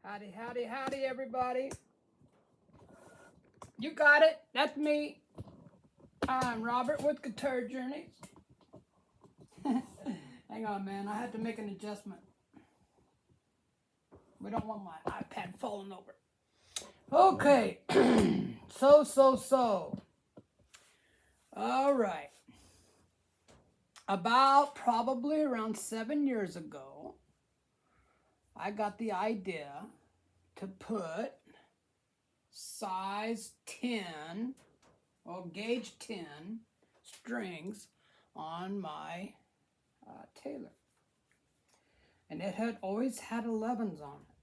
Howdy, howdy, howdy, everybody. You got it. That's me. I'm Robert with Guitar Journeys. Hang on, man. I had to make an adjustment. We don't want my iPad falling over. Okay. So. All right. About probably around 7 years ago, I got the idea to put size 10 or gauge 10 strings on my Taylor. And it had always had 11s on it.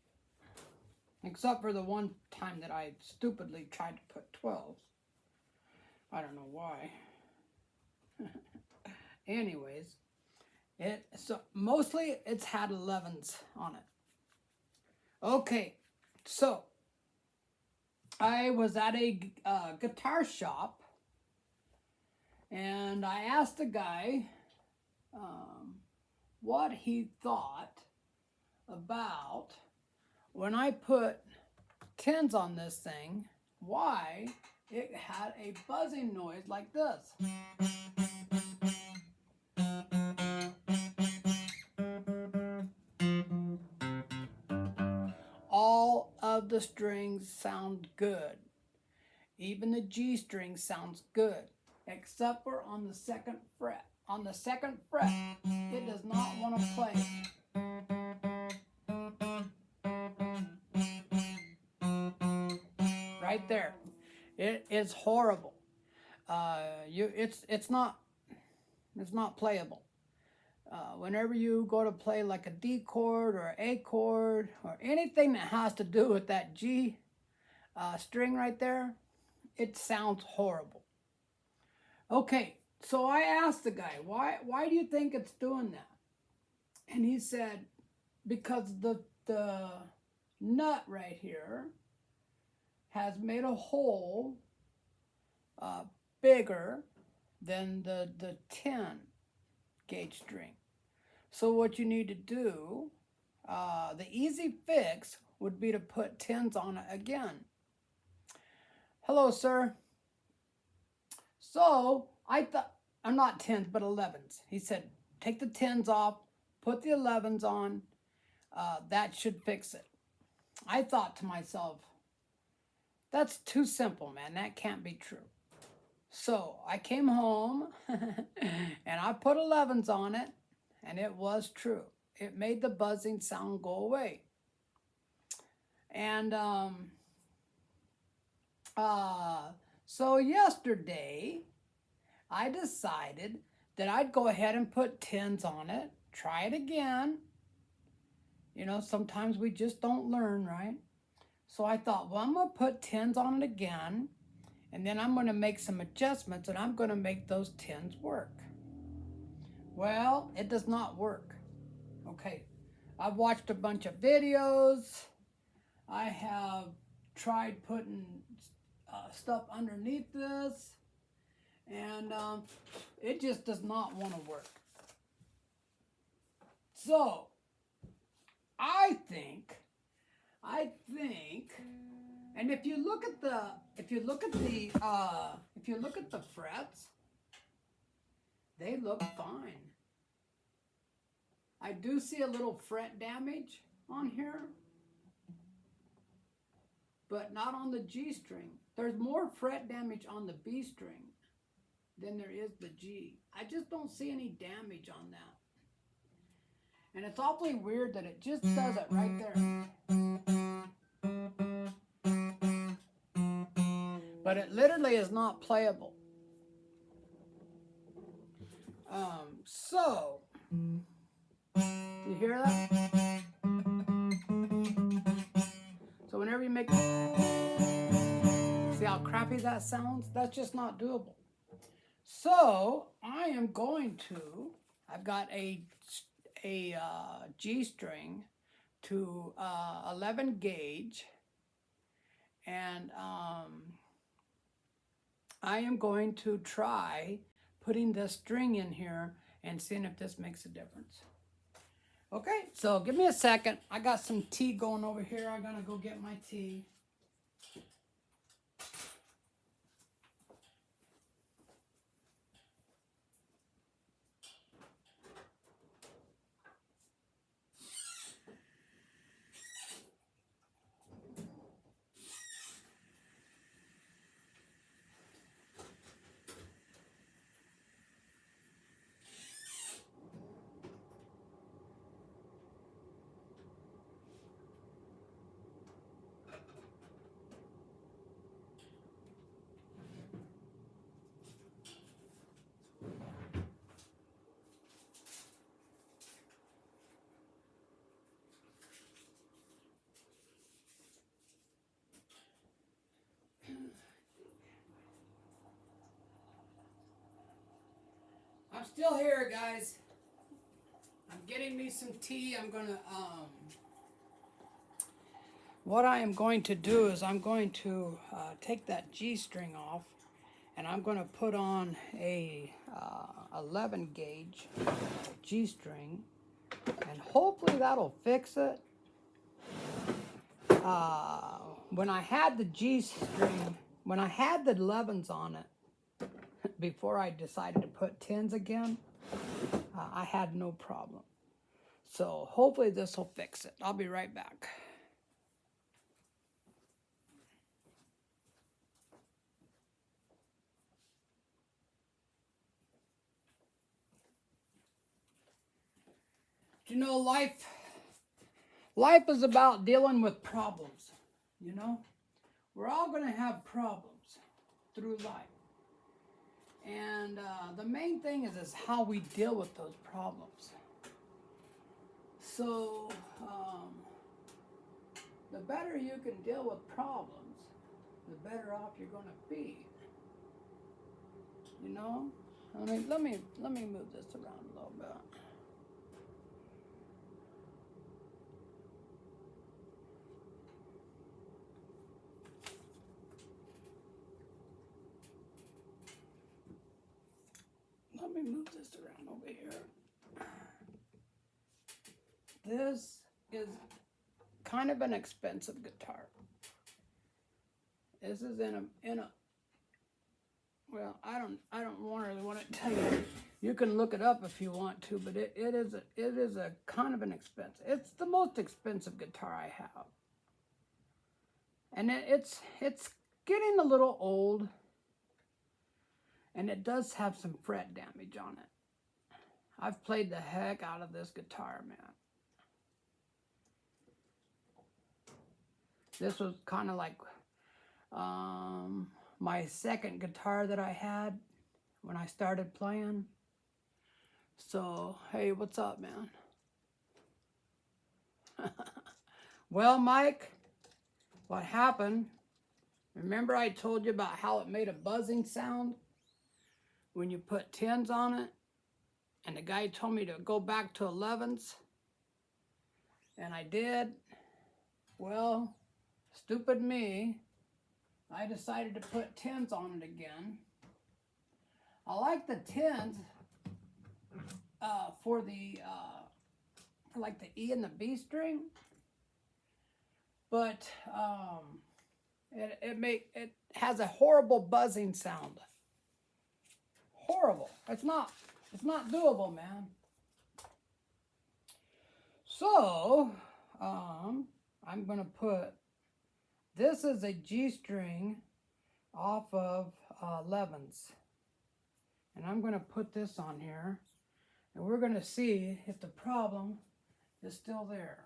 Except for the one time that I stupidly tried to put 12s. I don't know why. Anyways, so mostly it's had 11s on it. Okay, so I was at a guitar shop and I asked the guy what he thought about when I put 10s on this thing, why it had a buzzing noise like this. All of the strings sound good. Even the G string sounds good, except for on the second fret. On the second fret, it does not want to play. Right there. It is horrible. It's not playable. Whenever you go to play like a D chord or A chord or anything that has to do with that G string right there, it sounds horrible. Okay, so I asked the guy, why do you think it's doing that? And he said, because the nut right here has made a hole bigger than the 10 gauge string. So what you need to do, the easy fix would be to put 10s on it again. Hello, sir. So I thought, I'm not 10s, but 11s. He said, take the 10s off, put the 11s on. That should fix it. I thought to myself, that's too simple, man. That can't be true. So I came home and I put 11s on it, and it was true. It made the buzzing sound go away. And so yesterday, I decided that I'd go ahead and put 10s on it, try it again. You know, sometimes we just don't learn, right? So I thought, well, I'm going to put 10s on it again, and then I'm going to make some adjustments, and I'm going to make those 10s work. Well, it does not work. Okay, I've watched a bunch of videos. I have tried putting stuff underneath this, and it just does not want to work. So I think, and if you look at the frets, they look fine. I do see a little fret damage on here, but not on the G string. There's more fret damage on the B string than there is the G. I just don't see any damage on that. And it's awfully weird that it just does it right there. But it literally is not playable. So, you hear that? So whenever you make, see how crappy that sounds? That's just not doable. So I am going to, I've got a G string to 11 gauge, and I am going to try putting this string in here and seeing if this makes a difference. Okay, so give me a second. I got some tea going over here. I'm gonna go get my tea. I'm still here, guys. I'm getting me some tea. What I am going to do is I'm going to take that G string off, and I'm going to put on a 11 gauge G string, and hopefully that'll fix it. When I had the G string, when I had the 11s on it, before I decided to put 10s again, I had no problem. So hopefully this will fix it. I'll be right back. You know, life is about dealing with problems. You know, we're all going to have problems through life. And the main thing is how we deal with those problems. So, the better you can deal with problems, the better off you're going to be. You know? Let me move this around a little bit. Let me move this around over here. This is kind of an expensive guitar. This is in a well, I don't really want to tell you. You can look it up if you want to, but it is a kind of an expensive. It's the most expensive guitar I have, and it's getting a little old, and it does have some fret damage on it. I've played the heck out of this guitar, man. This was kind of like my second guitar that I had when I started playing. So, hey, what's up, man? Well, Mike, what happened? Remember I told you about how it made a buzzing sound when you put 10s on it? And the guy told me to go back to 11s. And I did. Well, stupid me, I decided to put 10s on it again. I like the 10s for like the E and the B string, but it has a horrible buzzing sound. Horrible. It's not doable, man. So I'm gonna put, this is a G string off of 11s, and I'm gonna put this on here, and we're gonna see if the problem is still there.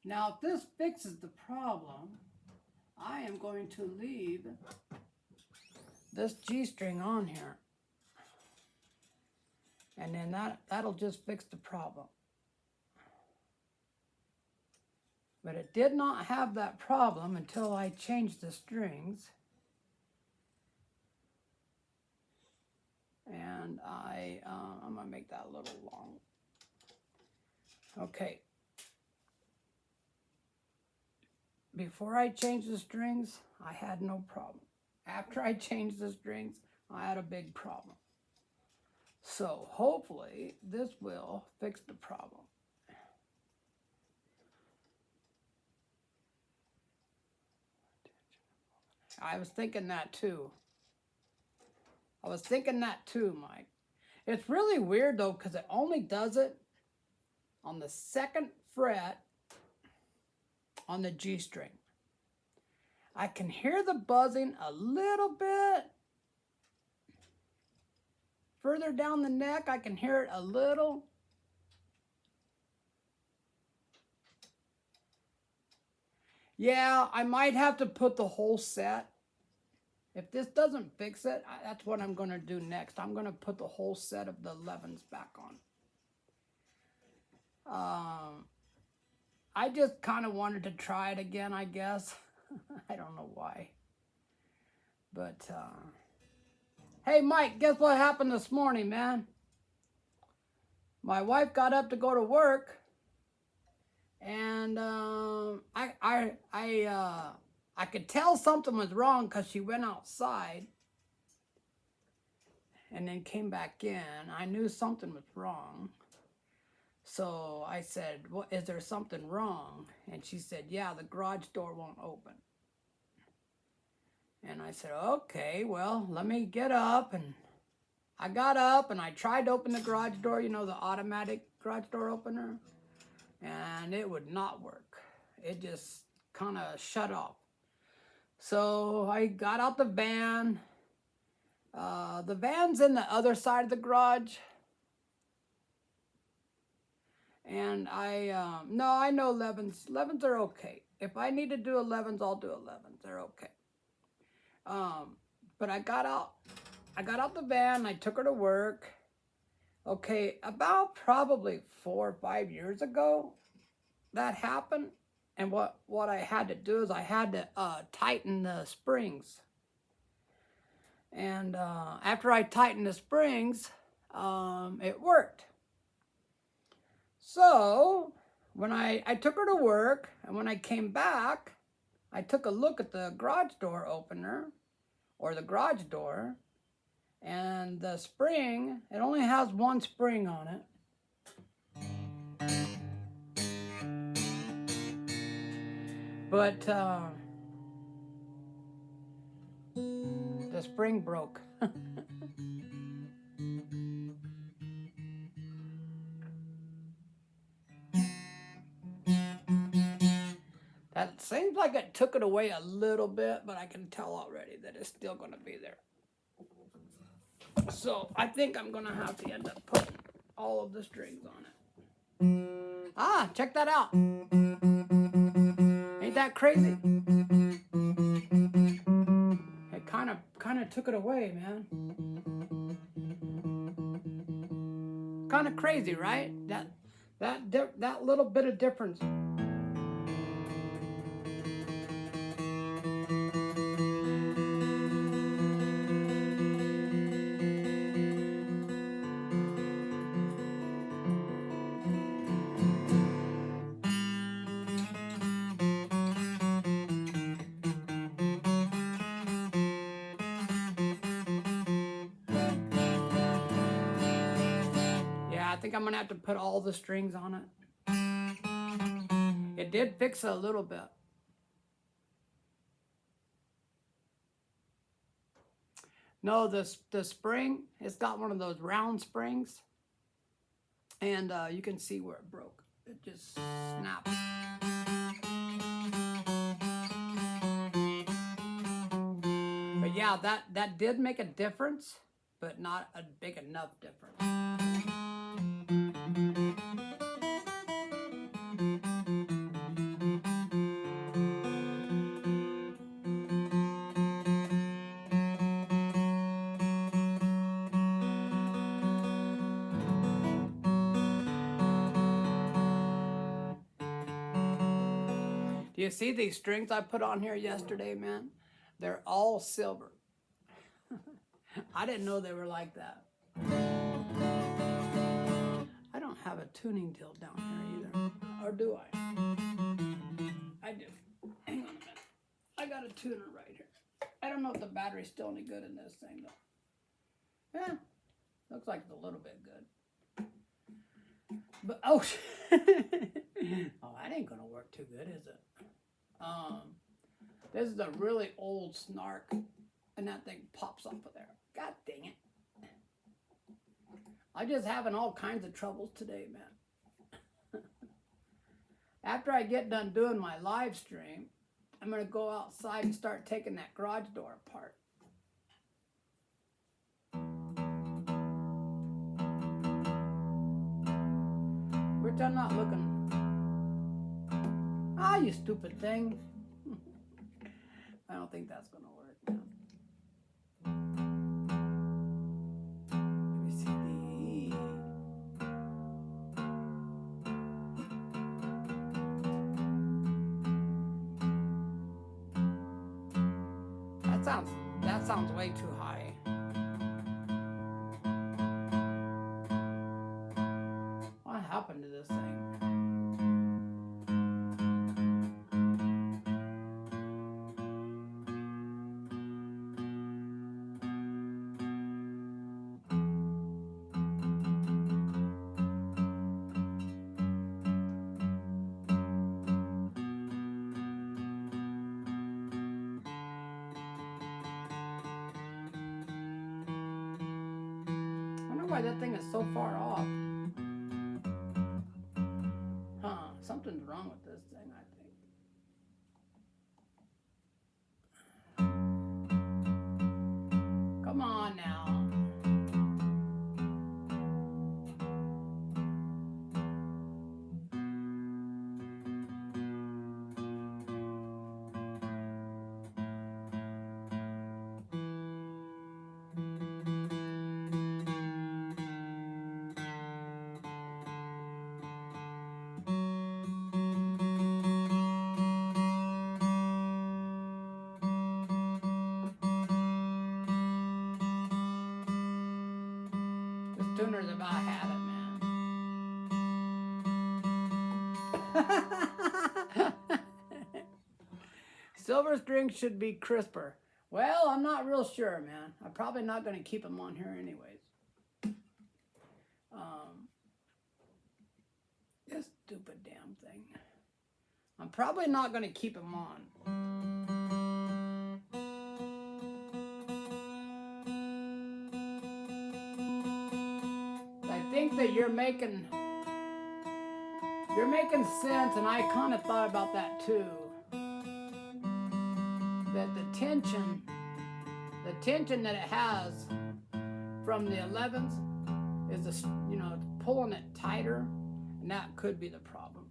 Now, if this fixes the problem, I am going to leave this G string on here, and then that'll just fix the problem. But it did not have that problem until I changed the strings. And I'm gonna make that a little long. Okay. Before I changed the strings, I had no problem. After I changed the strings, I had a big problem. So hopefully this will fix the problem. I was thinking that too. Mike. It's really weird though, because it only does it on the 2nd fret on the G string. I can hear the buzzing a little bit. Further down the neck, I can hear it a little. Yeah, I might have to put the whole set. If this doesn't fix it, that's what I'm going to do next. I'm going to put the whole set of the 11s back on. I just kind of wanted to try it again, I guess. I don't know why. But, hey, Mike, guess what happened this morning, man? My wife got up to go to work, and I could tell something was wrong because she went outside and then came back in. I knew something was wrong. So I said, "What, is there something wrong?" And she said, "Yeah, the garage door won't open." And I said, "Okay, well, let me get up." And I got up and I tried to open the garage door, you know, the automatic garage door opener, and it would not work. It just kind of shut off. So I got out the van. The van's in the other side of the garage. And no, I know 11s. 11s are okay. If I need to do 11s, I'll do 11s. They're okay. But I got out the van. I took her to work. Okay, about probably 4 or 5 years ago, that happened. And what I had to do is I had to tighten the springs. And after I tightened the springs, it worked. So when I took her to work, and when I came back, I took a look at the garage door opener, or the garage door, and the spring, it only has one spring on it. But the spring broke. That seems like it took it away a little bit, but I can tell already that it's still going to be there. So I think I'm going to have to end up putting all of the strings on it. Ah, check that out. Ain't that crazy? It kind of took it away, man. Kind of crazy, right? That little bit of difference. I think I'm going to have to put all the strings on it. It did fix it a little bit. No, the spring, it's got one of those round springs. And you can see where it broke. It just snapped. But yeah, that did make a difference, but not a big enough difference. Do you see these strings I put on here yesterday, man? They're all silver. I didn't know they were like that. I don't have a tuning deal down here either. Or do I? I do. Hang on a minute. I got a tuner right here. I don't know if the battery's still any good in this thing, though. Yeah, Looks like it's a little bit good. But, oh, oh, that ain't gonna work too good, is it? This is a really old Snark, and that thing pops off of there. God dang it. I'm just having all kinds of troubles today, man. After I get done doing my live stream, I'm going to go outside and start taking that garage door apart. Which I'm not looking. Ah, you stupid thing. I don't think that's going to work now. Let me see that sounds way too high. What happened to this thing? Why that thing is so far off. Huh, something's wrong with this thing, I think. Come on now. Tuner's about had it, man. Silver string should be crisper. Well, I'm not real sure, man. I'm probably not going to keep them on here anyways. This stupid damn thing. I'm probably not going to keep them on. I think that you're making sense, and I kind of thought about that too. That the tension that it has from the 11s is pulling it tighter, and that could be the problem.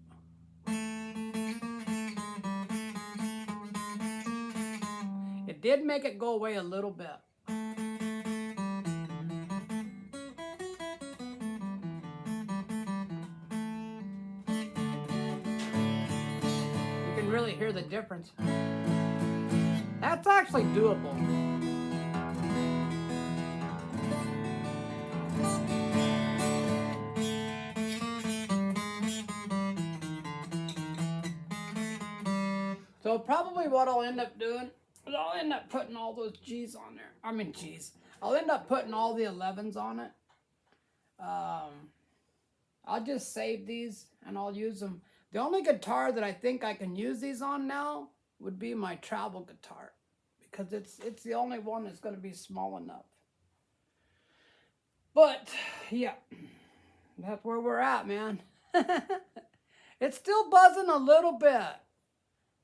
It did make it go away a little bit. Really hear the difference. That's actually doable. So probably what I'll end up doing is I'll end up putting all those G's on there. I'll end up putting all the 11s on it. I'll just save these and I'll use them. The only guitar that I think I can use these on now would be my travel guitar, because it's the only one that's going to be small enough. But yeah, that's where we're at, man. It's still buzzing a little bit,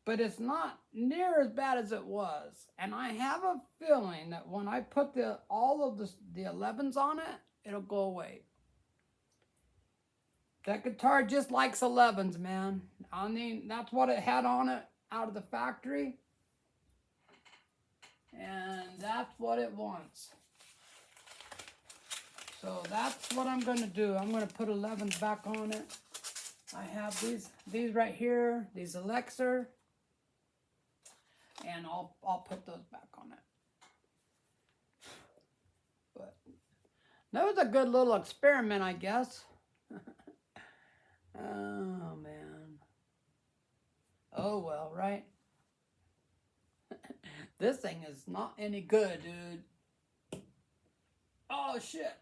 but it's not near as bad as it was. And I have a feeling that when I put all of the 11s on it, it'll go away. That guitar just likes 11s, man. I mean, that's what it had on it out of the factory. And that's what it wants. So that's what I'm going to do. I'm going to put 11s back on it. I have these right here, these Alexar. And I'll put those back on it. But that was a good little experiment, I guess. Oh, man. Oh, well, right? This thing is not any good, dude. Oh, shit.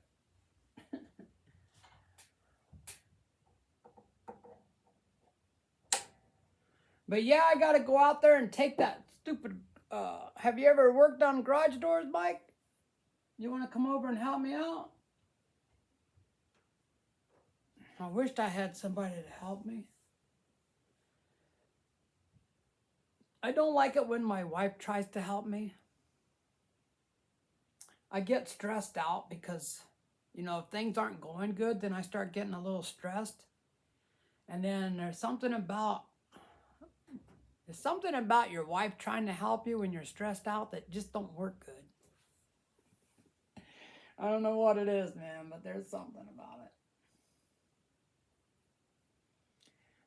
But yeah, I got to go out there and take that stupid. Have you ever worked on garage doors, Mike? You want to come over and help me out? I wished I had somebody to help me. I don't like it when my wife tries to help me. I get stressed out because, if things aren't going good, then I start getting a little stressed. And then there's something about your wife trying to help you when you're stressed out that just don't work good. I don't know what it is, man, but there's something about it.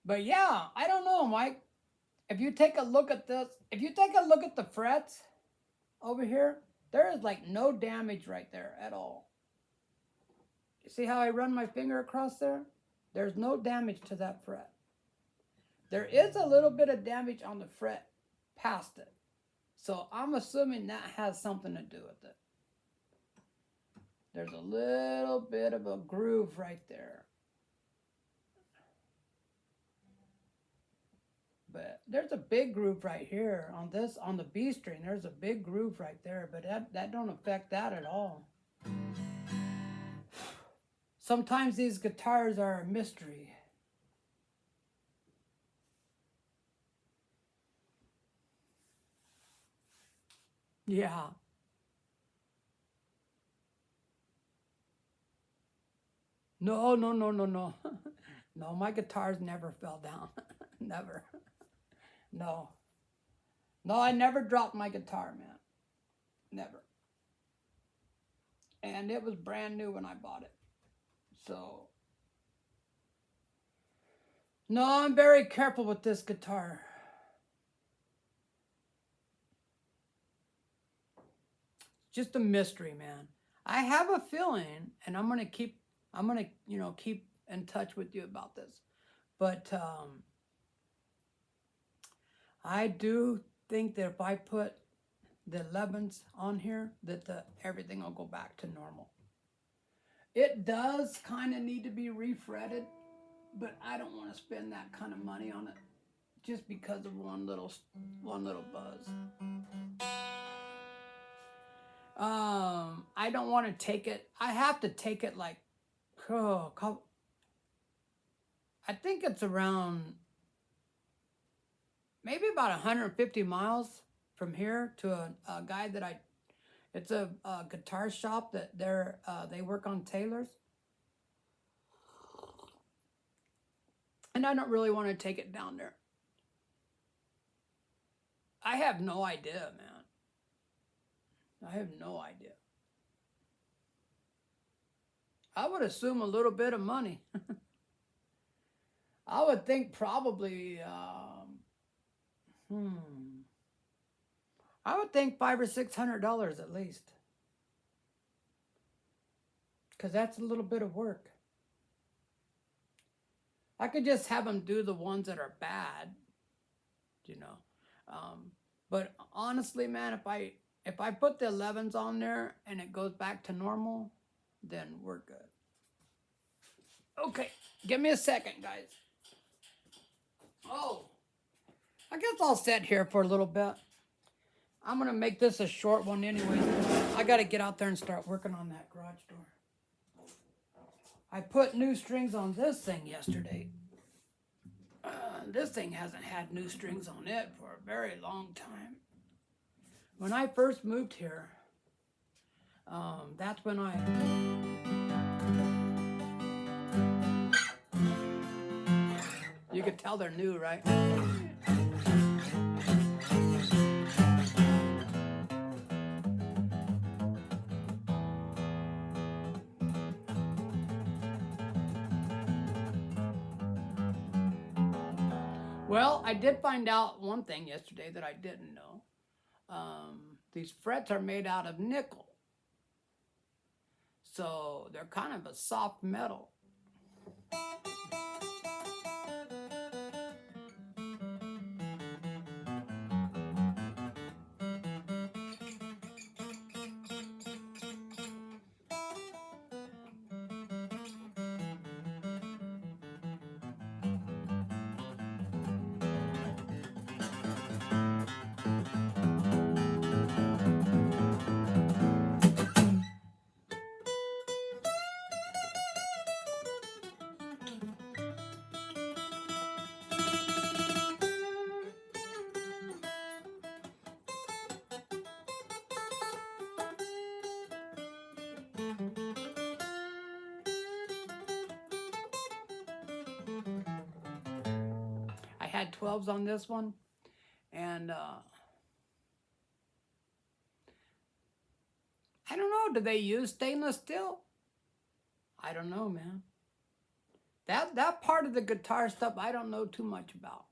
But yeah, I don't know, Mike. If you take a look at this, if you take a look at the frets over here, there is like no damage right there at all. You see how I run my finger across there? There's no damage to that fret. There is a little bit of damage on the fret past it. So I'm assuming that has something to do with it. There's a little bit of a groove right there. But there's a big groove right here on the B string. There's a big groove right there, but that don't affect that at all. Sometimes these guitars are a mystery. Yeah. No. No, my guitars never fell down. Never. No. No, I never dropped my guitar, man. Never. And it was brand new when I bought it. So, no, I'm very careful with this guitar. Just a mystery, man. I have a feeling, and I'm gonna keep in touch with you about this. But I do think that if I put the 11s on here, that everything will go back to normal. It does kind of need to be refretted, but I don't want to spend that kind of money on it just because of one little buzz. I don't want to take it. I have to take it like, I think it's around maybe about 150 miles from here to a guy that it's a guitar shop that they work on Taylors. And I don't really want to take it down there. I have no idea, man. I have no idea. I would assume a little bit of money. I would think probably, I would think $500 or $600 at least. Because that's a little bit of work. I could just have them do the ones that are bad, But honestly, man, if I put the 11s on there and it goes back to normal, then we're good. Okay, give me a second, guys. Oh, I guess I'll sit here for a little bit. I'm going to make this a short one anyway. I got to get out there and start working on that garage door. I put new strings on this thing yesterday. This thing hasn't had new strings on it for a very long time. When I first moved here, that's when you could tell they're new, right? Well, I did find out one thing yesterday that I didn't know. These frets are made out of nickel. So they're kind of a soft metal. had 12s on this one. And I don't know, do they use stainless steel? I don't know, man. That part of the guitar stuff I don't know too much about.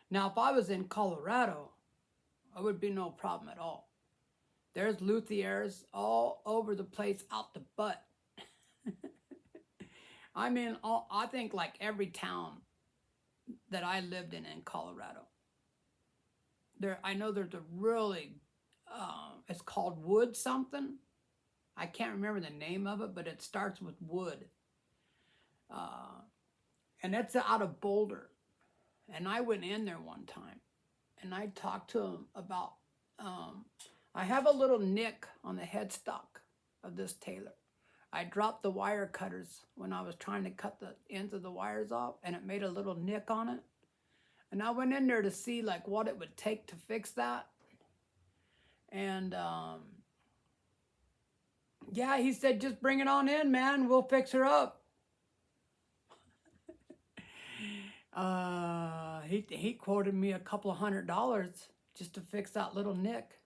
Now, if I was in Colorado, it would be no problem at all. There's luthiers all over the place out the butt. I mean, I think like every town that I lived in Colorado, I know there's a really, it's called Wood something. I can't remember the name of it, but it starts with Wood. And it's out of Boulder. And I went in there one time and I talked to him about, I have a little nick on the headstock of this Taylor. I dropped the wire cutters when I was trying to cut the ends of the wires off, and it made a little nick on it. And I went in there to see like what it would take to fix that. And yeah, he said, just bring it on in, man. We'll fix her up. He quoted me a couple of $100 just to fix that little nick.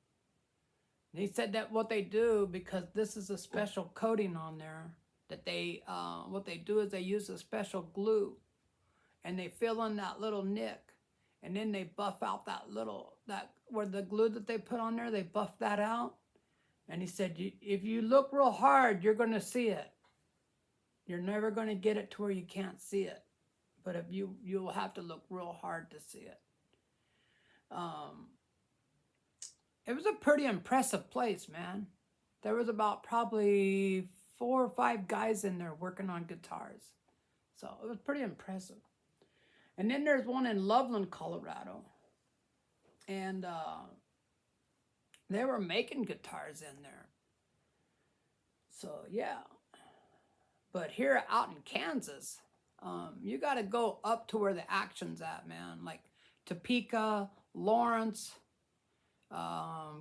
And he said that what they do, because this is a special coating on there, that they what they do is they use a special glue, and they fill in that little nick, and then they buff out that where the glue that they put on there, they buff that out. And he said, if you look real hard, you're going to see it. You're never going to get it to where you can't see it. But if you'll have to look real hard to see it. It was a pretty impressive place, man. There was about probably 4 or 5 guys in there working on guitars. So it was pretty impressive. And then there's one in Loveland, Colorado. And they were making guitars in there. So yeah. But here out in Kansas, you got to go up to where the action's at, man. Like Topeka, Lawrence,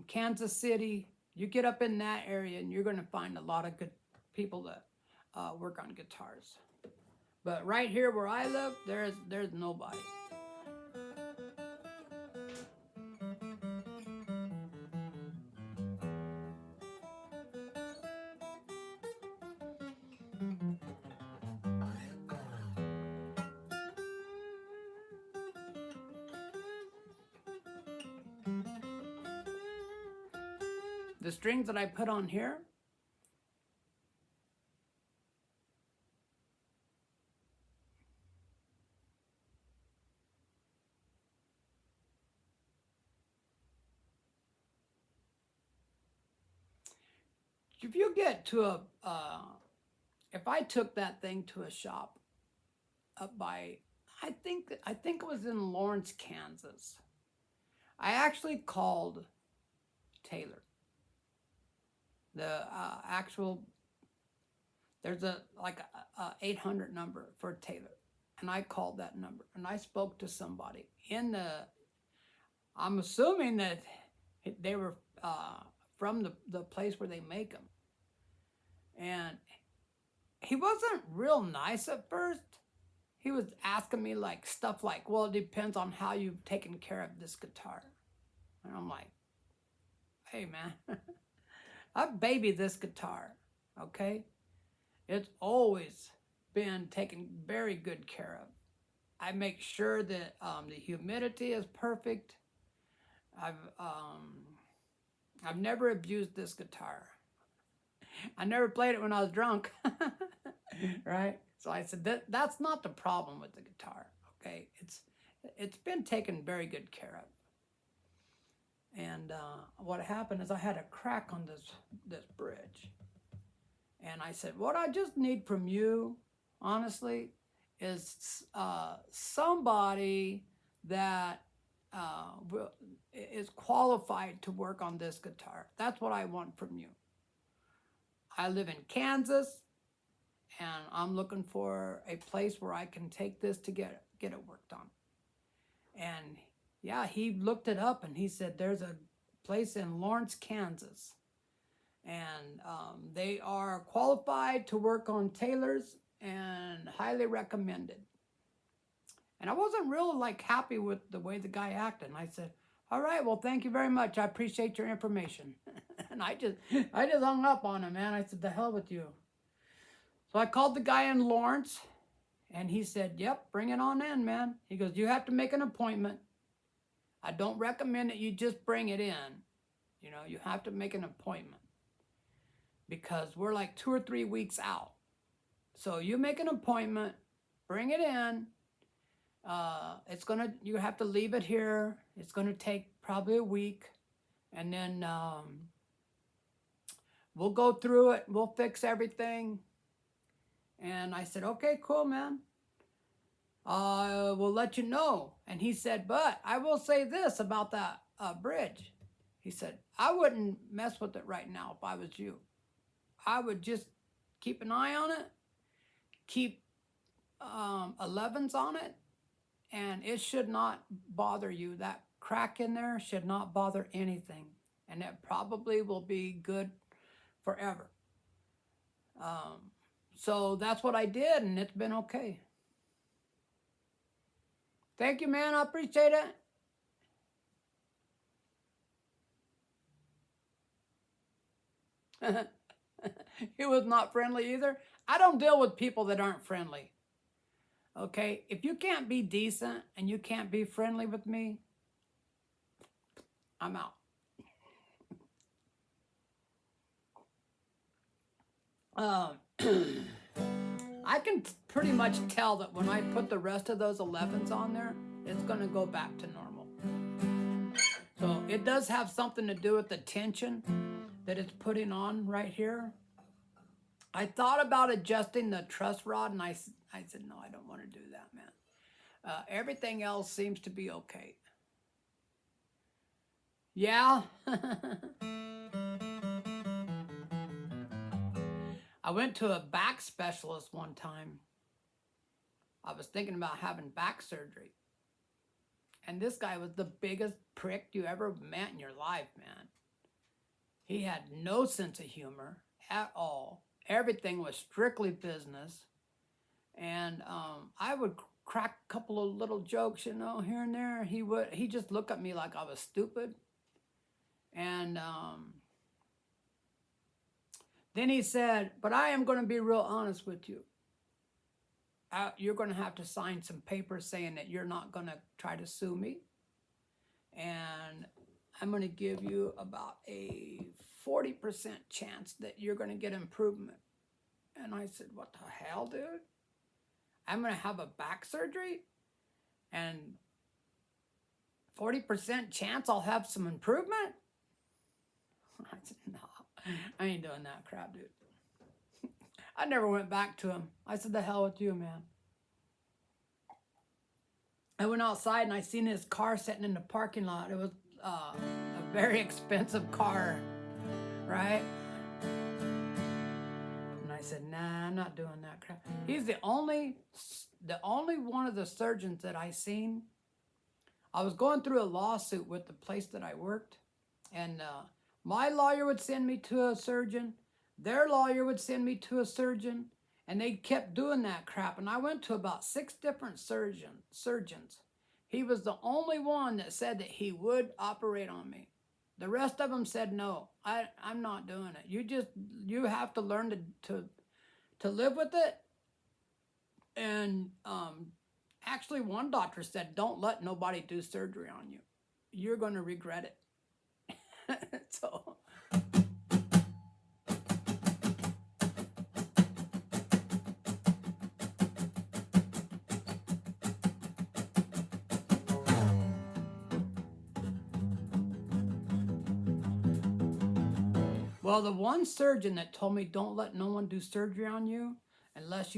Kansas City. You get up in that area and you're going to find a lot of good people that work on guitars. But right here where I live, there's nobody. The strings that I put on here, if you get to if I took that thing to a shop up by, I think it was in Lawrence, Kansas. I actually called Taylor. The actual, there's a 800 number for Taylor, and I called that number and I spoke to somebody I'm assuming that they were from the place where they make them. And he wasn't real nice at first. He was asking me like stuff like, well, it depends on how you've taken care of this guitar. And I'm like, hey man, I've babied this guitar, okay? It's always been taken very good care of. I make sure that the humidity is perfect. I've never abused this guitar. I never played it when I was drunk, right? So I said that's not the problem with the guitar, okay? It's been taken very good care of. And what happened is I had a crack on this bridge, and I said, what I just need from you, honestly, is somebody that is qualified to work on this guitar. That's what I want from you. I live in Kansas, and I'm looking for a place where I can take this to get it worked on. And yeah, he looked it up and he said there's a place in Lawrence, Kansas, and they are qualified to work on Taylors and highly recommended. And I wasn't really like happy with the way the guy acted. And I said, all right, well, thank you very much. I appreciate your information. And I just hung up on him, man. I said, the hell with you. So I called the guy in Lawrence, and he said, yep, bring it on in, man. He goes, you have to make an appointment. I don't recommend that you just bring it in. You know, you have to make an appointment because we're like 2 or 3 weeks out. So you make an appointment, bring it in. You have to leave it here. It's gonna take probably a week, and then we'll go through it. We'll fix everything. And I said, okay, cool, man. We'll let you know. And he said, but I will say this about that bridge. He said, I wouldn't mess with it right now if I was you. I would just keep an eye on it, keep 11s on it, and it should not bother you. That crack in there should not bother anything, and it probably will be good forever. So that's what I did, and it's been okay. Thank you, man. I appreciate it. He was not friendly either. I don't deal with people that aren't friendly. Okay? If you can't be decent and you can't be friendly with me, I'm out. I can pretty much tell that when I put the rest of those 11s on there, it's going to go back to normal. So it does have something to do with the tension that it's putting on right here. I thought about adjusting the truss rod, and I said, no, I don't want to do that, man. Everything else seems to be okay. Yeah. I went to a back specialist one time. I was thinking about having back surgery. And this guy was the biggest prick you ever met in your life, man. He had no sense of humor at all. Everything was strictly business. And I would crack a couple of little jokes, you know, here and there. He just looked at me like I was stupid. And then he said, but I am going to be real honest with you. You're going to have to sign some papers saying that you're not going to try to sue me. And I'm going to give you about a 40% chance that you're going to get improvement. And I said, what the hell, dude? I'm going to have a back surgery? And 40% chance I'll have some improvement? I said, no, I ain't doing that crap, dude. I never went back to him. I said, the hell with you, man. I went outside and I seen his car sitting in the parking lot. It was a very expensive car, right? And I said, nah, I'm not doing that crap. He's the only one of the surgeons that I seen. I was going through a lawsuit with the place that I worked, and my lawyer would send me to a surgeon. Their lawyer would send me to a surgeon, and they kept doing that crap. And I went to about 6 different surgeons. He was the only one that said that he would operate on me. The rest of them said, no, I'm not doing it. You have to learn to live with it. And actually, one doctor said, don't let nobody do surgery on you. You're going to regret it. So... Well, the one surgeon that told me don't let no one do surgery on you unless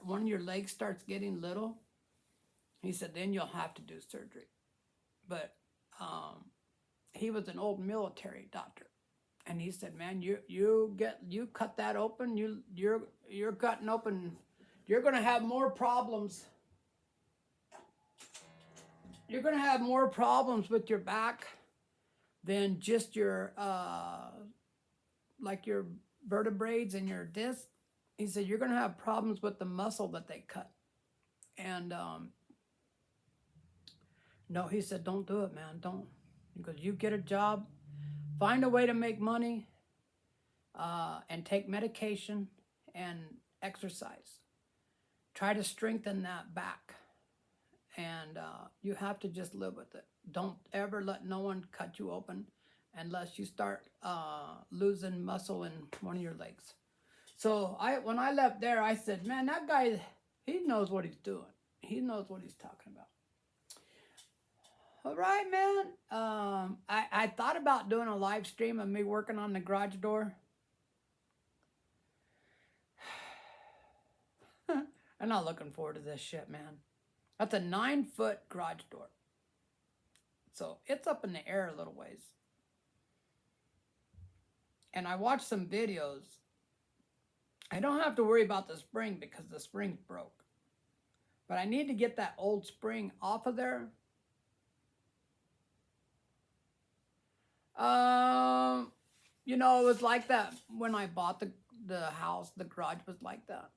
one of your legs starts getting little, he said, then you'll have to do surgery. But he was an old military doctor. And he said, man, you cut that open, you're cutting open, you're going to have more problems. You're going to have more problems with your back than just your... like your vertebrae and your disc. He said, you're going to have problems with the muscle that they cut. And No, he said, don't do it, man. Don't. Because you get a job, find a way to make money, and take medication and exercise. Try to strengthen that back. And you have to just live with it. Don't ever let no one cut you open unless you start losing muscle in one of your legs. So when I left there, I said, man, that guy, he knows what he's doing. He knows what he's talking about. All right, man. I thought about doing a live stream of me working on the garage door. I'm not looking forward to this shit, man. That's a 9-foot garage door. So it's up in the air a little ways. And I watched some videos. I don't have to worry about the spring because the spring broke. But I need to get that old spring off of there. You know, it was like that when I bought the house. The garage was like that.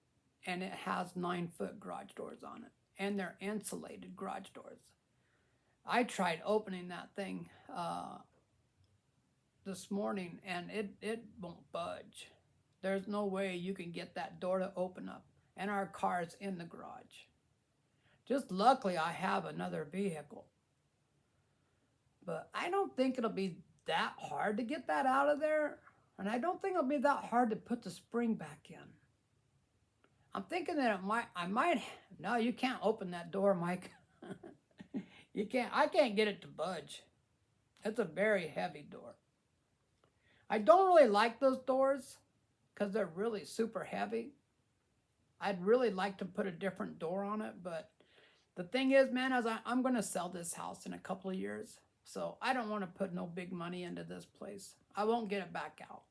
And it has 9-foot garage doors on it. And they're insulated garage doors. I tried opening that thing this morning, and it won't budge. There's no way you can get that door to open up. And our car's in the garage. Just luckily I have another vehicle. But I don't think it'll be that hard to get that out of there. And I don't think it'll be that hard to put the spring back in. I'm thinking that no, you can't open that door, Mike. I can't get it to budge. It's a very heavy door. I don't really like those doors because they're really super heavy. I'd really like to put a different door on it, but the thing is, man, I'm going to sell this house in a couple of years. So I don't want to put no big money into this place. I won't get it back out.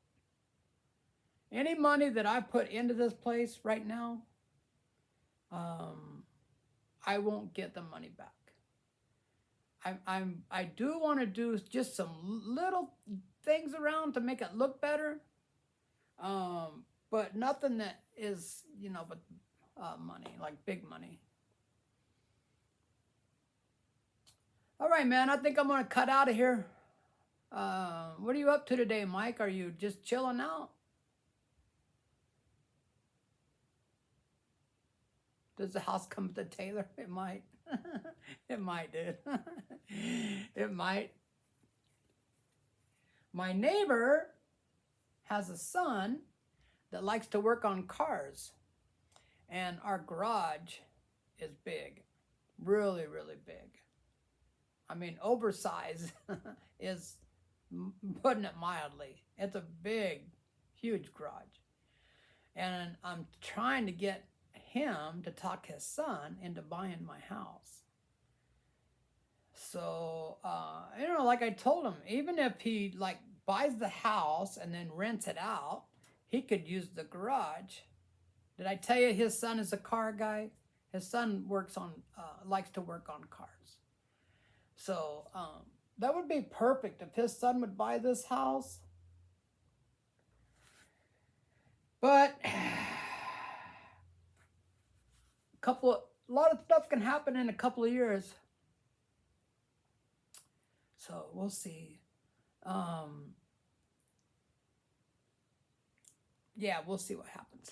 Any money that I put into this place right now, I won't get the money back. I do want to do just some little things around to make it look better, but nothing that is, you know, but money, like big money. All right, man, I think I'm going to cut out of here. What are you up to today, Mike? Are you just chilling out? Does the house come with a Taylor? It might. It might, dude. It might. My neighbor has a son that likes to work on cars. And our garage is big. Really, really big. I mean, oversized is putting it mildly. It's a big, huge garage. And I'm trying to get him to talk his son into buying my house. So, you know, like I told him, even if he like buys the house and then rents it out, he could use the garage. Did I tell you his son is a car guy? His son likes to work on cars. So, that would be perfect if his son would buy this house. But a lot of stuff can happen in a couple of years. So we'll see. Yeah, we'll see what happens.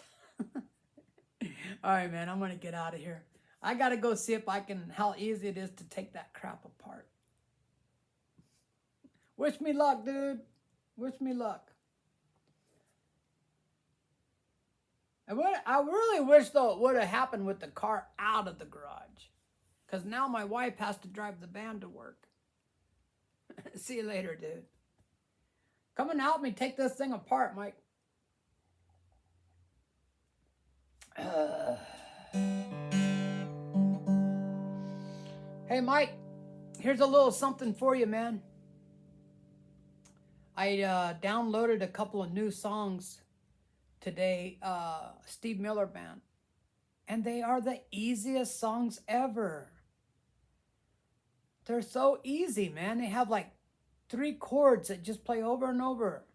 All right, man, I'm going to get out of here. I got to go see if how easy it is to take that crap apart. Wish me luck, dude. Wish me luck. I really wish, though, it would have happened with the car out of the garage. Because now my wife has to drive the van to work. See you later, dude. Come and help me take this thing apart, Mike. Hey, Mike. Here's a little something for you, man. I downloaded a couple of new songs today, Steve Miller Band. And they are the easiest songs ever. They're so easy, man. They have like 3 chords that just play over and over.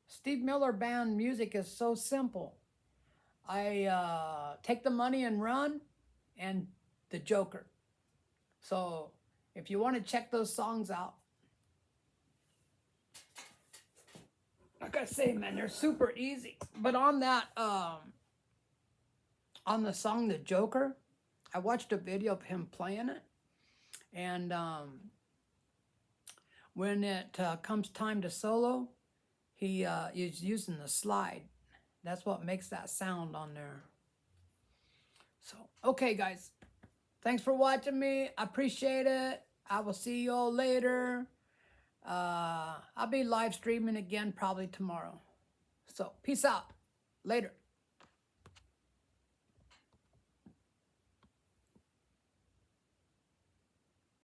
Steve Miller Band music is so simple. I Take the Money and Run and The Joker. So If you want to check those songs out, like I say, man, they're super easy. But on that, on the song The Joker, I watched a video of him playing it. And when it comes time to solo, he is using the slide. That's what makes that sound on there. So, okay, guys. Thanks for watching me. I appreciate it. I will see you all later. I'll be live streaming again probably tomorrow. So, peace out. Later.